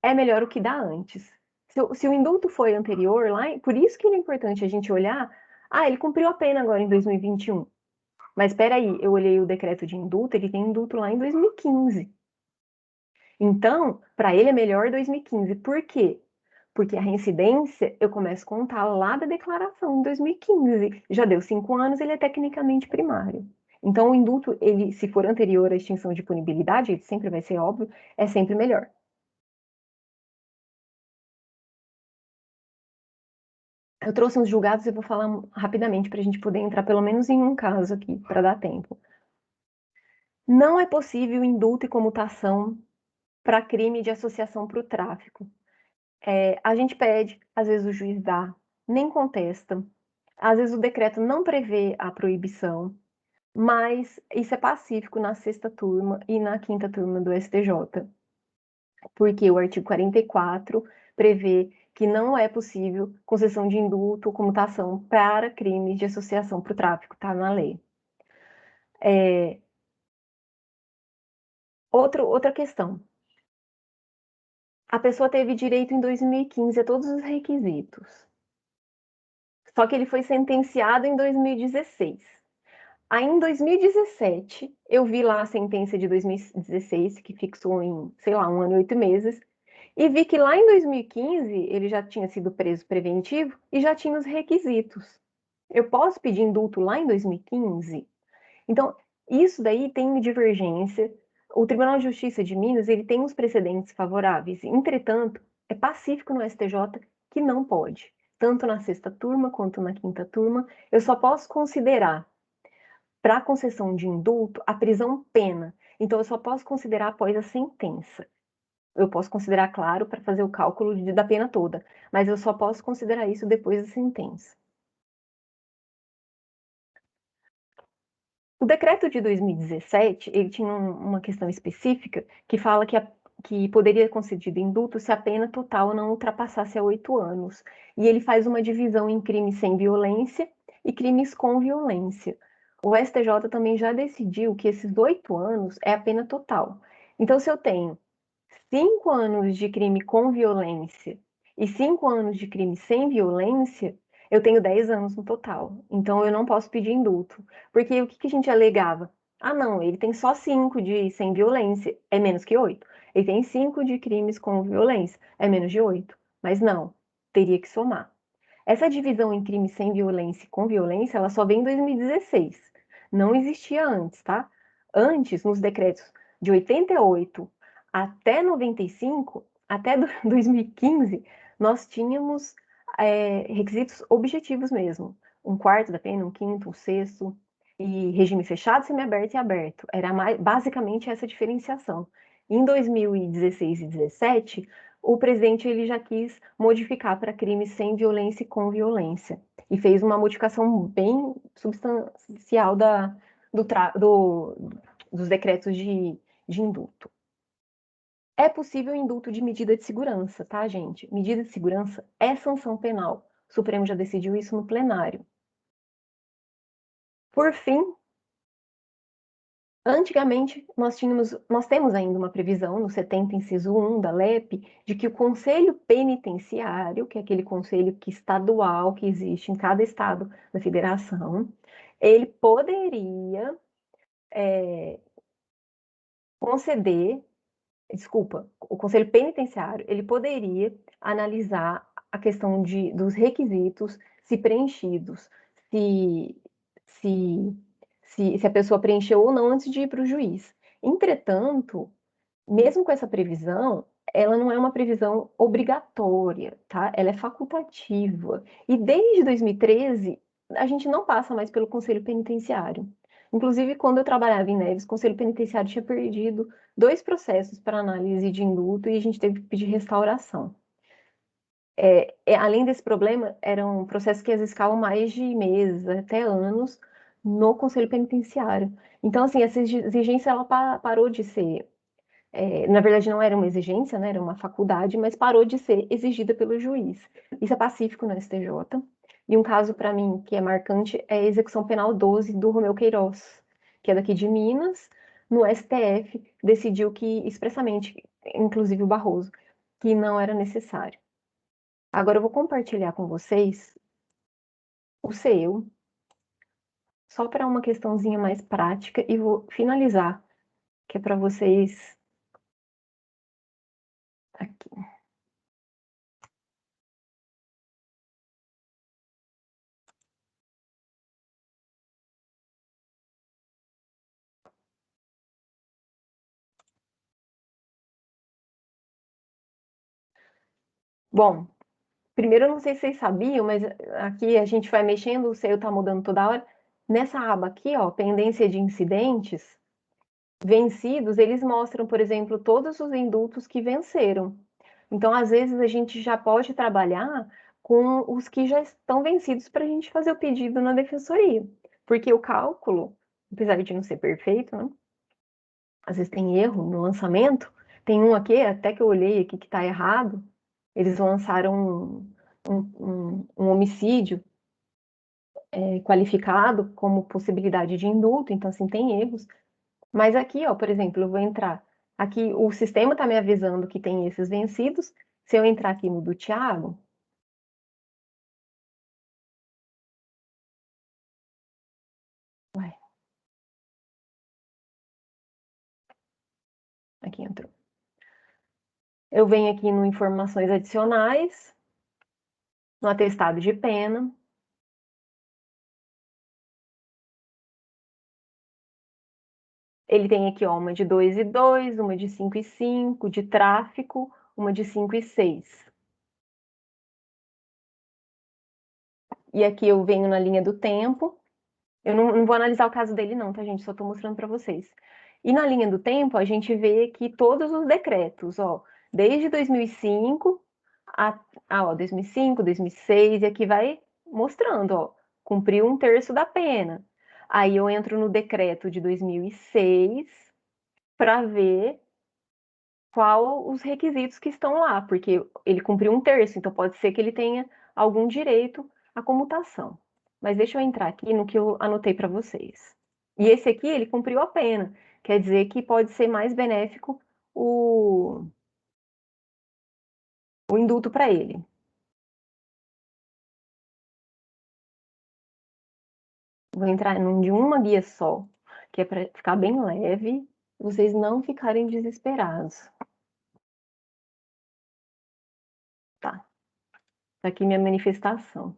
É melhor o que dá antes. Se o indulto foi anterior, por isso que é importante a gente olhar, ele cumpriu a pena agora em 2021. Mas espera aí, eu olhei o decreto de indulto, ele tem indulto lá em 2015. Então, para ele é melhor 2015. Por quê? Porque a reincidência eu começo a contar lá da declaração em 2015. Já deu 5 anos, ele é tecnicamente primário. Então, o indulto, ele, se for anterior à extinção de punibilidade, ele sempre vai ser óbvio, é sempre melhor. Eu trouxe uns julgados e vou falar rapidamente para a gente poder entrar pelo menos em um caso aqui, para dar tempo. Não é possível indulto e comutação para crime de associação para o tráfico. A gente pede, às vezes o juiz dá, nem contesta. Às vezes o decreto não prevê a proibição, mas isso é pacífico na 6ª turma e na 5ª turma do STJ. Porque o artigo 44 prevê que não é possível concessão de indulto ou comutação para crimes de associação para o tráfico, está na lei. Outra questão. A pessoa teve direito em 2015 a todos os requisitos. Só que ele foi sentenciado em 2016. Aí, em 2017, eu vi lá a sentença de 2016, que fixou em, sei lá, 1 ano e 8 meses, e vi que lá em 2015 ele já tinha sido preso preventivo e já tinha os requisitos. Eu posso pedir indulto lá em 2015? Então, isso daí tem divergência. O Tribunal de Justiça de Minas, ele tem uns precedentes favoráveis. Entretanto, é pacífico no STJ que não pode. Tanto na 6ª turma quanto na 5ª turma, eu só posso considerar para a concessão de indulto a prisão pena. Então, eu só posso considerar após a sentença. Eu posso considerar, claro, para fazer o cálculo da pena toda, mas eu só posso considerar isso depois da sentença. O decreto de 2017, ele tinha uma questão específica que fala que poderia ser concedido indulto se a pena total não ultrapassasse a 8 anos. E ele faz uma divisão em crimes sem violência e crimes com violência. O STJ também já decidiu que esses 8 anos é a pena total. Então, se eu tenho 5 anos de crime com violência e 5 anos de crime sem violência, eu tenho 10 anos no total. Então, eu não posso pedir indulto. Porque o que a gente alegava? Não, ele tem só 5 de sem violência, é menos que 8. Ele tem 5 de crimes com violência, é menos de 8. Mas não, teria que somar. Essa divisão em crime sem violência e com violência, ela só vem em 2016. Não existia antes, tá? Antes, nos decretos de 88 até 95, até 2015, nós tínhamos requisitos objetivos mesmo. 1/4 da pena, 1/5, 1/6, e regime fechado, semiaberto e aberto. Era basicamente essa diferenciação. Em 2016 e 2017, o presidente ele já quis modificar para crimes sem violência e com violência. E fez uma modificação bem substancial dos decretos de indulto. É possível indulto de medida de segurança, tá, gente? Medida de segurança é sanção penal. O Supremo já decidiu isso no plenário. Por fim, antigamente, nós temos ainda uma previsão no 70, inciso 1 da LEP, de que o Conselho Penitenciário, que é aquele conselho estadual que existe em cada estado da federação, ele poderia conceder, desculpa, o Conselho Penitenciário, ele poderia analisar a questão dos requisitos, se preenchidos, se a pessoa preencheu ou não antes de ir para o juiz. Entretanto, mesmo com essa previsão, ela não é uma previsão obrigatória, tá? Ela é facultativa. E desde 2013, a gente não passa mais pelo Conselho Penitenciário. Inclusive, quando eu trabalhava em Neves, o Conselho Penitenciário tinha perdido 2 processos para análise de indulto e a gente teve que pedir restauração. Além desse problema, eram processos que às vezes ficavam mais de meses, até anos, no Conselho Penitenciário. Então, assim, essa exigência ela parou de ser, na verdade não era uma exigência, né, era uma faculdade, mas parou de ser exigida pelo juiz. Isso é pacífico no STJ. E um caso para mim que é marcante é a execução penal 12 do Romeu Queiroz, que é daqui de Minas, no STF decidiu que, expressamente, inclusive o Barroso, que não era necessário. Agora eu vou compartilhar com vocês o seu, só para uma questãozinha mais prática, e vou finalizar, que é para vocês aqui. Bom, primeiro eu não sei se vocês sabiam, mas aqui a gente vai mexendo, o seu tá mudando toda hora. Nessa aba aqui, ó, pendência de incidentes vencidos, eles mostram, por exemplo, todos os indultos que venceram. Então, às vezes, a gente já pode trabalhar com os que já estão vencidos para a gente fazer o pedido na defensoria. Porque o cálculo, apesar de não ser perfeito, né? Às vezes tem erro no lançamento. Tem um aqui, até que eu olhei aqui que está errado. Eles lançaram um homicídio qualificado como possibilidade de indulto, então, assim, tem erros. Mas aqui, ó, por exemplo, eu vou entrar. Aqui o sistema está me avisando que tem esses vencidos. Se eu entrar aqui no do Thiago, aqui entrou. Eu venho aqui no informações adicionais, no atestado de pena. Ele tem aqui, ó, uma de 2 e 2, uma de 5 e 5, de tráfico, uma de 5 e 6. E aqui eu venho na linha do tempo. Eu não vou analisar o caso dele não, tá, gente? Só estou mostrando para vocês. E na linha do tempo, a gente vê aqui todos os decretos, ó, desde 2005 ó, 2005, 2006, e aqui vai mostrando, ó, cumpriu 1/3 da pena. Aí eu entro no decreto de 2006 para ver qual os requisitos que estão lá, porque ele cumpriu 1/3, então pode ser que ele tenha algum direito à comutação. Mas deixa eu entrar aqui no que eu anotei para vocês. E esse aqui, ele cumpriu a pena, quer dizer que pode ser mais benéfico o indulto para ele. Vou entrar de uma guia só, que é para ficar bem leve, vocês não ficarem desesperados. Tá. Tá aqui minha manifestação.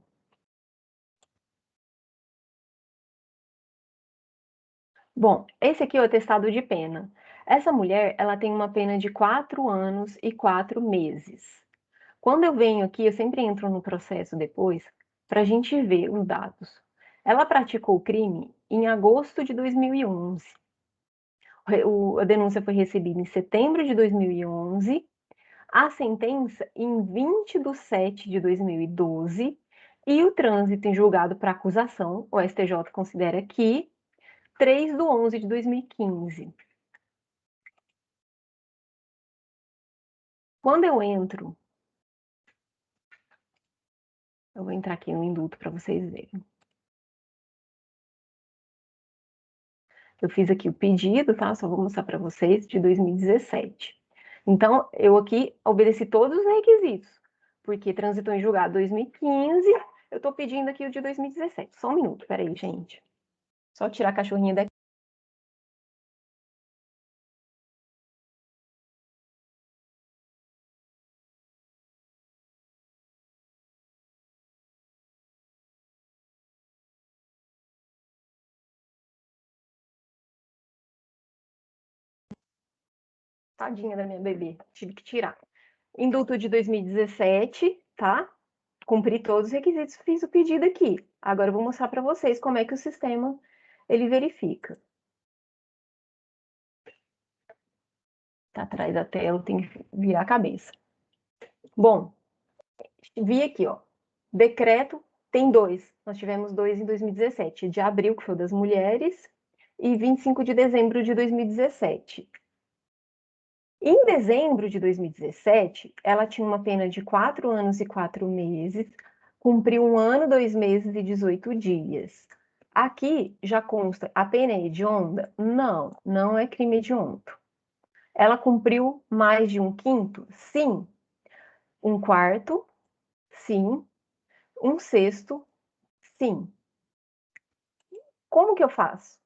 Bom, esse aqui é o atestado de pena. Essa mulher, ela tem uma pena de 4 anos e 4 meses. Quando eu venho aqui, eu sempre entro no processo depois, para a gente ver os dados. Ela praticou o crime em agosto de 2011. A denúncia foi recebida em setembro de 2011, a sentença em 20 de 7 de 2012 e o trânsito em julgado para acusação, o STJ considera que 3 de 11 de 2015. Quando eu entro, eu vou entrar aqui no indulto para vocês verem. Eu fiz aqui o pedido, tá? Só vou mostrar para vocês, de 2017. Então, eu aqui obedeci todos os requisitos, porque transitou em julgado 2015, eu estou pedindo aqui o de 2017. Só um minuto, peraí, gente. Só tirar a cachorrinha daqui. Tadinha da minha bebê, tive que tirar. Indulto de 2017, tá? Cumpri todos os requisitos, fiz o pedido aqui. Agora eu vou mostrar para vocês como é que o sistema ele verifica. Tá atrás da tela, tem que virar a cabeça. Bom, vi aqui, ó. Decreto tem 2. Nós tivemos 2 em 2017, de abril, que foi o das mulheres, e 25 de dezembro de 2017. Em dezembro de 2017, ela tinha uma pena de 4 anos e 4 meses, cumpriu 1 ano, 2 meses e 18 dias. Aqui já consta, a pena é hedionda? Não, não é crime hediondo. Ela cumpriu mais de 1/5? Sim. 1/4? Sim. 1/6? Sim. Como que eu faço?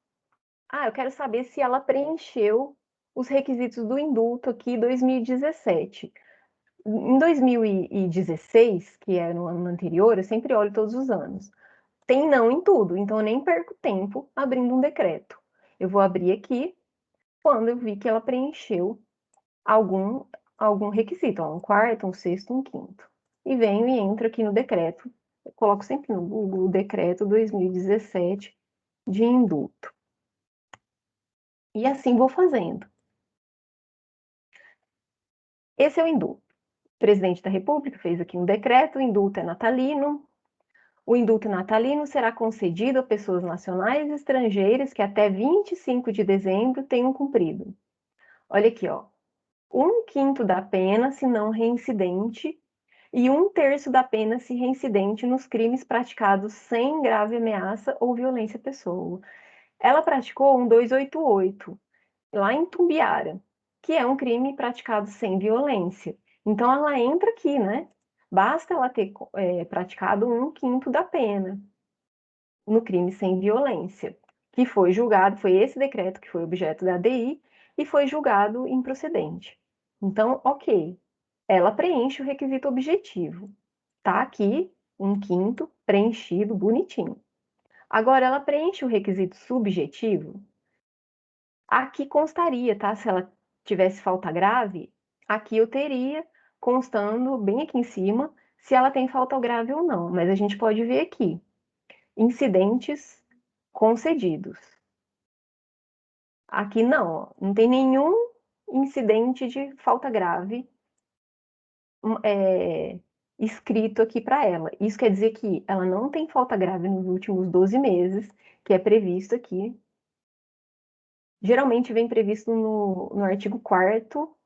Eu quero saber se ela preencheu os requisitos do indulto aqui 2017. Em 2016, que é no ano anterior, eu sempre olho todos os anos. Tem não em tudo, então eu nem perco tempo abrindo um decreto. Eu vou abrir aqui quando eu vi que ela preencheu algum requisito, 1/4, 1/6, 1/5. E venho e entro aqui no decreto. Eu coloco sempre no Google o decreto 2017 de indulto. E assim vou fazendo. Esse é o indulto. O presidente da República fez aqui um decreto, o indulto é natalino. O indulto natalino será concedido a pessoas nacionais e estrangeiras que até 25 de dezembro tenham cumprido. Olha aqui, ó. 1/5 da pena se não reincidente e 1/3 da pena se reincidente nos crimes praticados sem grave ameaça ou violência à pessoa. Ela praticou um 288 lá em Tumbiara, que é um crime praticado sem violência. Então ela entra aqui, né? Basta ela ter praticado 1/5 da pena no crime sem violência, que foi julgado, foi esse decreto que foi objeto da ADI e foi julgado improcedente. Então, ok, ela preenche o requisito objetivo. Tá aqui 1/5 preenchido, bonitinho. Agora, ela preenche o requisito subjetivo. Aqui constaria, tá? Se ela tivesse falta grave, aqui eu teria constando bem aqui em cima se ela tem falta grave ou não. Mas a gente pode ver aqui. Incidentes concedidos. Aqui não, não tem nenhum incidente de falta grave escrito aqui para ela. Isso quer dizer que ela não tem falta grave nos últimos 12 meses, que é previsto aqui. Geralmente vem previsto no artigo 4º.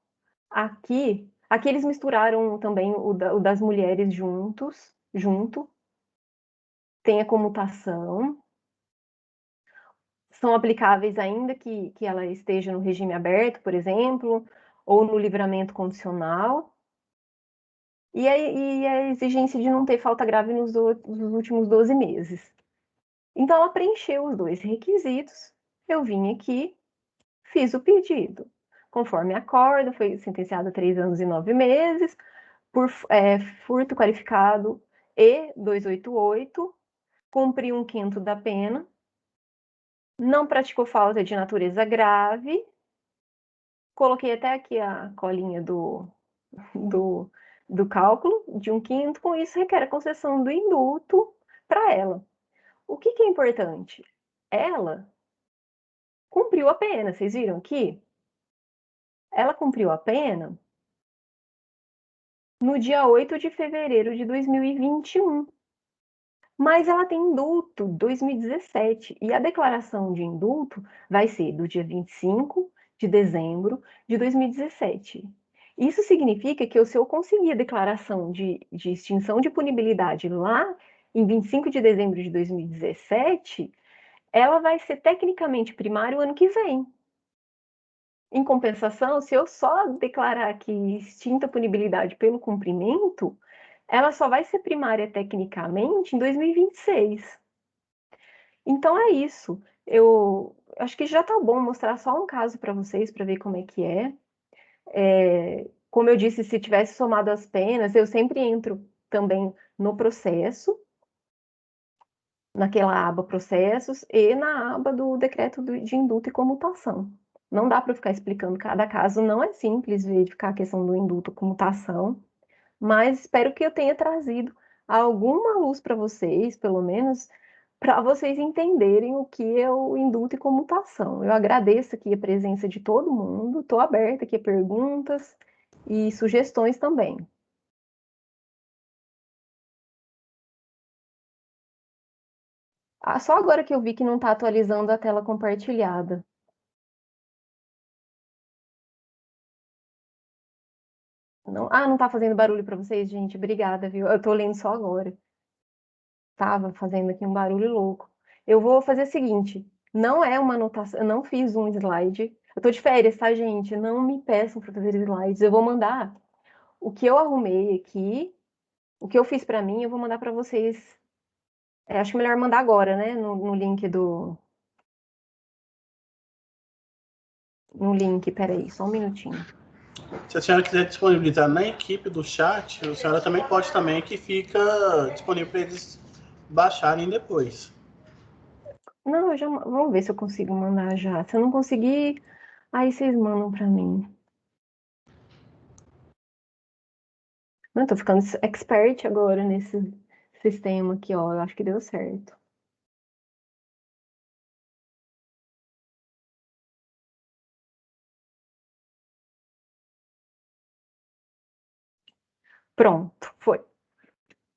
Aqui eles misturaram também o das mulheres junto. Tem a comutação. São aplicáveis ainda que ela esteja no regime aberto, por exemplo, ou no livramento condicional. E a exigência de não ter falta grave nos últimos 12 meses. Então, ela preencheu os dois requisitos. Eu vim aqui, fiz o pedido. Conforme a acordo, foi sentenciada a 3 anos e 9 meses, por furto qualificado e 288, cumpriu 1/5 da pena, não praticou falta de natureza grave. Coloquei até aqui a colinha do cálculo de 1/5, com isso requer a concessão do indulto para ela. O que é importante? Ela cumpriu a pena, vocês viram aqui? Ela cumpriu a pena no dia 8 de fevereiro de 2021. Mas ela tem indulto 2017 e a declaração de indulto vai ser do dia 25 de dezembro de 2017. Isso significa que se eu conseguir a declaração de extinção de punibilidade lá em 25 de dezembro de 2017, ela vai ser tecnicamente primária o ano que vem. Em compensação, se eu só declarar aqui extinta a punibilidade pelo cumprimento, ela só vai ser primária tecnicamente em 2026. Então é isso. Eu acho que já tá bom mostrar só um caso para vocês, para ver como é que é. Como eu disse, se tivesse somado as penas, eu sempre entro também no processo, naquela aba processos e na aba do decreto de indulto e comutação. Não dá para ficar explicando cada caso, não é simples verificar a questão do indulto e comutação, mas espero que eu tenha trazido alguma luz para vocês, pelo menos, para vocês entenderem o que é o indulto e comutação. Eu agradeço aqui a presença de todo mundo, estou aberta aqui a perguntas e sugestões também. Só agora que eu vi que não está atualizando a tela compartilhada. Não está fazendo barulho para vocês, gente? Obrigada, viu? Eu estou lendo só agora. Tava fazendo aqui um barulho louco. Eu vou fazer o seguinte, não é uma anotação, eu não fiz um slide. Eu tô de férias, tá, gente? Não me peçam para fazer slides. Eu vou mandar o que eu arrumei aqui, o que eu fiz para mim, eu vou mandar para vocês. Acho melhor mandar agora, né? No link do. No link, peraí, só um minutinho. Se a senhora quiser disponibilizar na equipe do chat, a senhora também pode também, que fica disponível para eles baixarem depois. Não, vamos ver se eu consigo mandar já. Se eu não conseguir, aí vocês mandam para mim. Não, tô ficando expert agora nesse sistema aqui, ó. Eu acho que deu certo. Pronto, foi.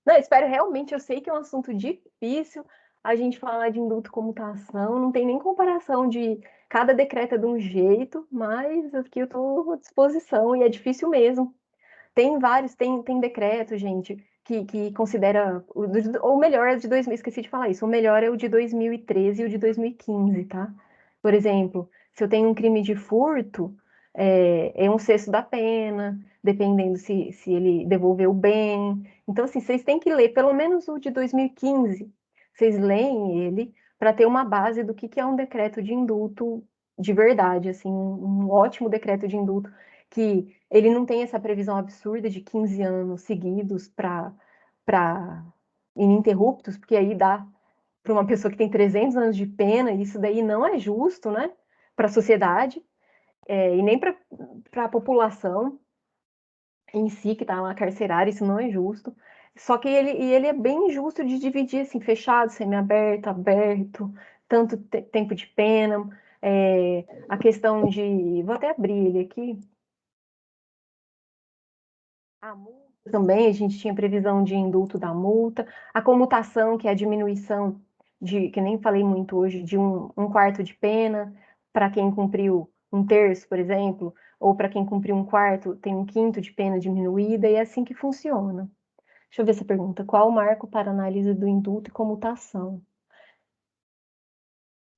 Não, espero realmente, eu sei que é um assunto difícil a gente falar de indulto comutação, não tem nem comparação de cada decreto é de um jeito, mas aqui eu estou à disposição e é difícil mesmo. Tem vários, tem decreto, gente, que considera, ou melhor, é o de 2000, esqueci de falar isso, o melhor é o de 2013 e o de 2015, tá? Por exemplo, se eu tenho um crime de furto, é 1/6 da pena, dependendo se ele devolveu o bem. Então, assim, vocês têm que ler, pelo menos o de 2015, vocês leem ele para ter uma base do que é um decreto de indulto de verdade, assim, um ótimo decreto de indulto, que ele não tem essa previsão absurda de 15 anos seguidos para ininterruptos, porque aí dá para uma pessoa que tem 300 anos de pena, isso daí não é justo, né, para a sociedade, e nem para a população em si, que está lá carcerária, isso não é justo. Só que ele é bem justo de dividir, assim, fechado, semiaberto, aberto, tanto tempo de pena, a questão de... Vou até abrir ele aqui. A multa também, a gente tinha previsão de indulto da multa. A comutação, que é a diminuição de, que nem falei muito hoje, de um quarto de pena, para quem cumpriu 1/3, por exemplo, ou para quem cumpriu 1/4, tem 1/5 de pena diminuída, e é assim que funciona. Deixa eu ver essa pergunta. Qual o marco para análise do indulto e comutação?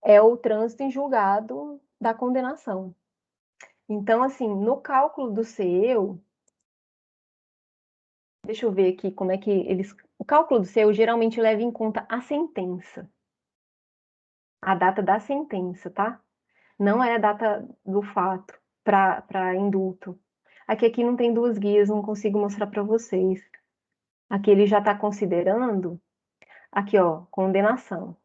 É o trânsito em julgado da condenação. Então, assim, no cálculo do CEU, deixa eu ver aqui como é que eles. O cálculo do CEU geralmente leva em conta a sentença, a data da sentença, tá? Não é a data do fato para indulto. Aqui não tem duas guias, não consigo mostrar para vocês. Aqui ele já está considerando, aqui ó, condenação.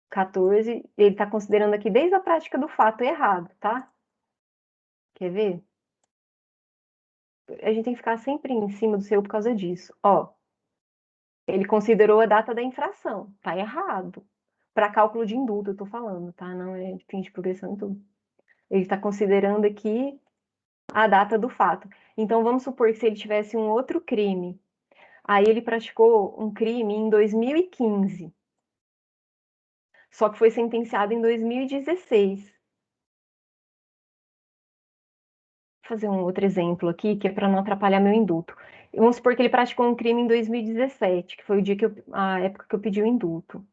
14, ele está considerando aqui desde a prática do fato errado, tá? Quer ver? A gente tem que ficar sempre em cima do CEU por causa disso. Ó, ele considerou a data da infração, tá errado. Para cálculo de indulto, eu tô falando, tá? Não é de fim de progressão e tudo. Ele está considerando aqui a data do fato. Então, vamos supor que se ele tivesse um outro crime, aí ele praticou um crime em 2015, só que foi sentenciado em 2016. Vou fazer um outro exemplo aqui, que é para não atrapalhar meu indulto. Vamos supor que ele praticou um crime em 2017, que foi o dia a época que eu pedi o indulto.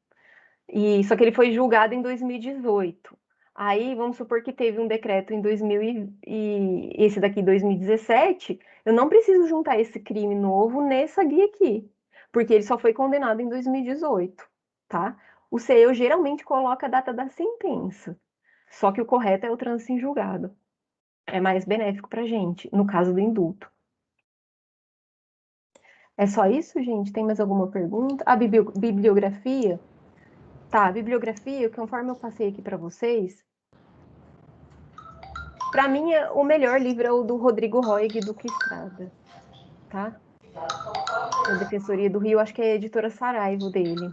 Só que ele foi julgado em 2018. Aí, vamos supor que teve um decreto em 2000 e esse daqui 2017, eu não preciso juntar esse crime novo nessa guia aqui, porque ele só foi condenado em 2018, tá? O CEU geralmente coloca a data da sentença, só que o correto é o trânsito em julgado. É mais benéfico pra gente, no caso do indulto. É só isso, gente? Tem mais alguma pergunta? A bibliografia? Tá, a bibliografia, conforme eu passei aqui para vocês, para mim o melhor livro é o do Rodrigo Roig do Que Estrada, tá? Da Defensoria do Rio, acho que é a editora Saraiva dele.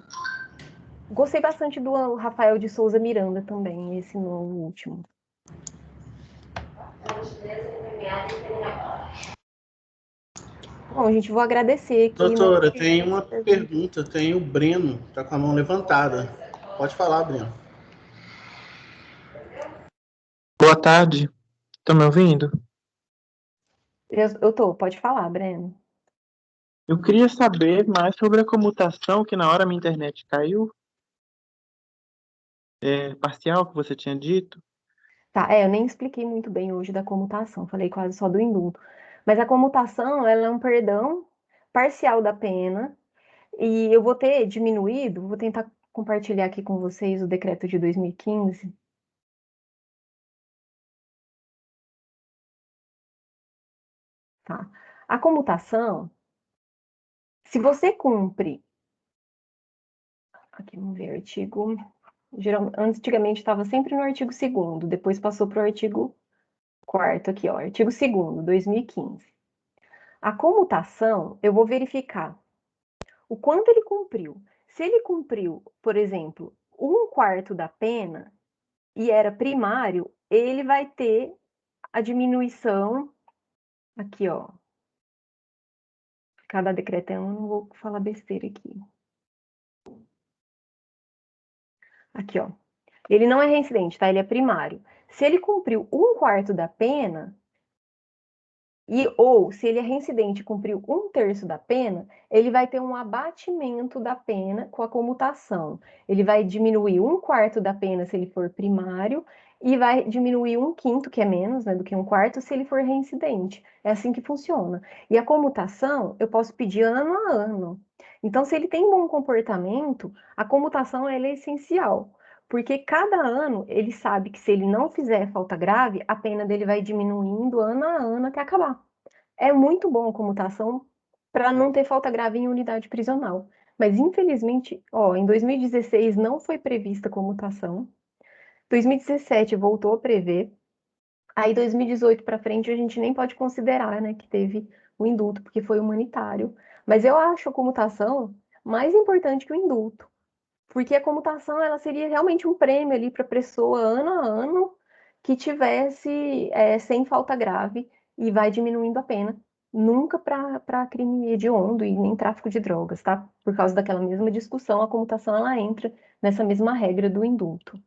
Gostei bastante do Rafael de Souza Miranda também, esse no último. Bom, gente, vou agradecer aqui. Doutora, tem uma pergunta, tem o Breno, tá com a mão levantada. Pode falar, Breno. Boa tarde. Estão me ouvindo? Eu tô, pode falar, Breno. Eu queria saber mais sobre a comutação, que na hora minha internet caiu. parcial que você tinha dito? Tá, eu nem expliquei muito bem hoje da comutação, falei quase só do indulto. Mas a comutação, ela é um perdão parcial da pena, e eu vou ter diminuído, vou tentar compartilhar aqui com vocês o decreto de 2015. Tá. A comutação, se você cumpre, aqui vamos ver, artigo, antigamente estava sempre no artigo 2º, depois passou para o artigo 4º aqui, ó, artigo 2º, 2015. A comutação, eu vou verificar o quanto ele cumpriu. Se ele cumpriu, por exemplo, 1/4 da pena e era primário, ele vai ter a diminuição aqui, ó. Cada decreto, eu não vou falar besteira aqui. Aqui, ó. Ele não é reincidente, tá? Ele é primário. Se ele cumpriu 1/4 da pena, ou se ele é reincidente e cumpriu 1/3 da pena, ele vai ter um abatimento da pena com a comutação. Ele vai diminuir 1/4 da pena se ele for primário e vai diminuir 1/5, que é menos, né, do que 1/4, se ele for reincidente. É assim que funciona. E a comutação, eu posso pedir ano a ano. Então, se ele tem bom comportamento, a comutação ela é essencial. Porque cada ano ele sabe que se ele não fizer falta grave, a pena dele vai diminuindo ano a ano até acabar. É muito bom a comutação para não ter falta grave em unidade prisional. Mas, infelizmente, ó, em 2016 não foi prevista comutação. 2017 voltou a prever. Aí, 2018 para frente, a gente nem pode considerar, né, que teve o indulto, porque foi humanitário. Mas eu acho a comutação mais importante que o indulto. Porque a comutação ela seria realmente um prêmio ali para a pessoa, ano a ano, que tivesse sem falta grave e vai diminuindo a pena. Nunca para crime hediondo e nem tráfico de drogas, tá? Por causa daquela mesma discussão, a comutação ela entra nessa mesma regra do indulto.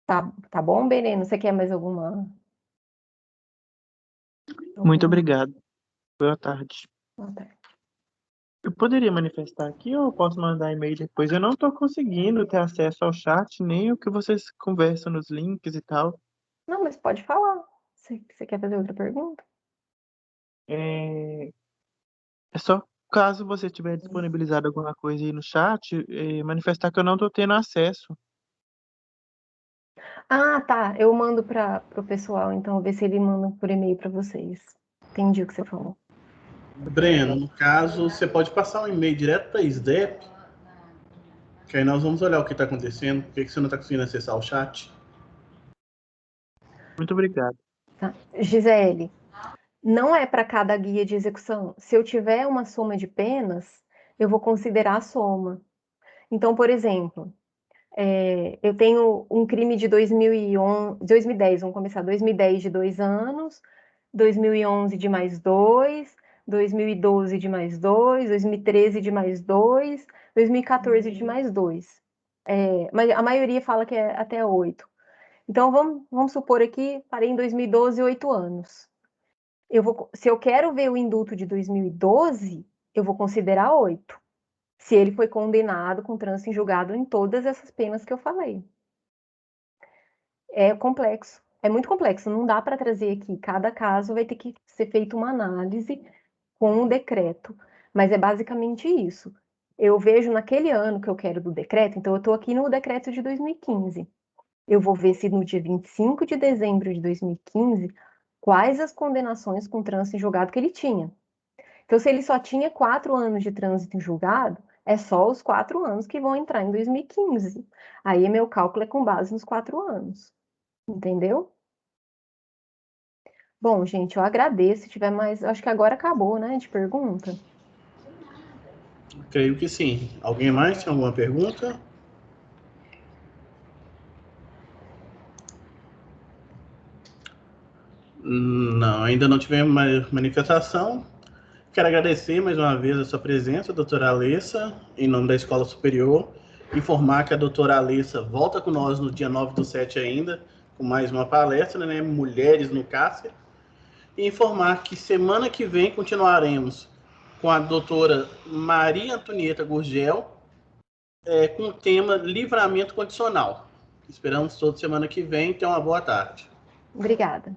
Tá bom, Bereno? Você quer mais alguma? Muito obrigado. Boa tarde. Boa tarde. Eu poderia manifestar aqui ou eu posso mandar e-mail depois? Eu não estou conseguindo ter acesso ao chat, nem o que vocês conversam nos links e tal. Não, mas pode falar. Você quer fazer outra pergunta? É, é só caso você tiver disponibilizado alguma coisa aí no chat, manifestar que eu não estou tendo acesso. Ah, tá. Eu mando para o pessoal, então, ver se ele manda por e-mail para vocês. Entendi o que você falou. Breno, no caso, você pode passar um e-mail direto para a SDEP, que aí nós vamos olhar o que está acontecendo, por que você não está conseguindo acessar o chat. Muito obrigado. Tá. Gisele, não é para cada guia de execução. Se eu tiver uma soma de penas, eu vou considerar a soma. Então, por exemplo, eu tenho um crime de 2010, vamos começar, 2010 de 2 anos, 2011 de mais 2, 2012 de mais 2, 2013 de mais 2, 2014 de mais 2. Mas a maioria fala que é até 8. Então, vamos supor aqui, parei em 2012, 8 anos. Se eu quero ver o indulto de 2012, eu vou considerar 8. Se ele foi condenado com trânsito em julgado em todas essas penas que eu falei. É complexo, é muito complexo, não dá para trazer aqui. Cada caso vai ter que ser feita uma análise com um decreto, mas é basicamente isso. Eu vejo naquele ano que eu quero do decreto, então eu estou aqui no decreto de 2015. Eu vou ver se no dia 25 de dezembro de 2015, quais as condenações com trânsito em julgado que ele tinha. Então, se ele só tinha 4 anos de trânsito em julgado, é só os 4 anos que vão entrar em 2015. Aí, meu cálculo é com base nos 4 anos. Entendeu? Bom, gente, eu agradeço. Se tiver mais, acho que agora acabou, né, de pergunta. Creio que sim. Alguém mais tem alguma pergunta? Não, ainda não tivemos mais manifestação. Quero agradecer mais uma vez a sua presença, doutora Alessa, em nome da Escola Superior. Informar que a doutora Alessa volta com nós no dia 9/7 ainda, com mais uma palestra, né? Mulheres no cárcere. E informar que semana que vem continuaremos com a doutora Maria Antonieta Gurgel, com o tema livramento condicional. Esperamos toda semana que vem. Tenha uma boa tarde. Obrigada.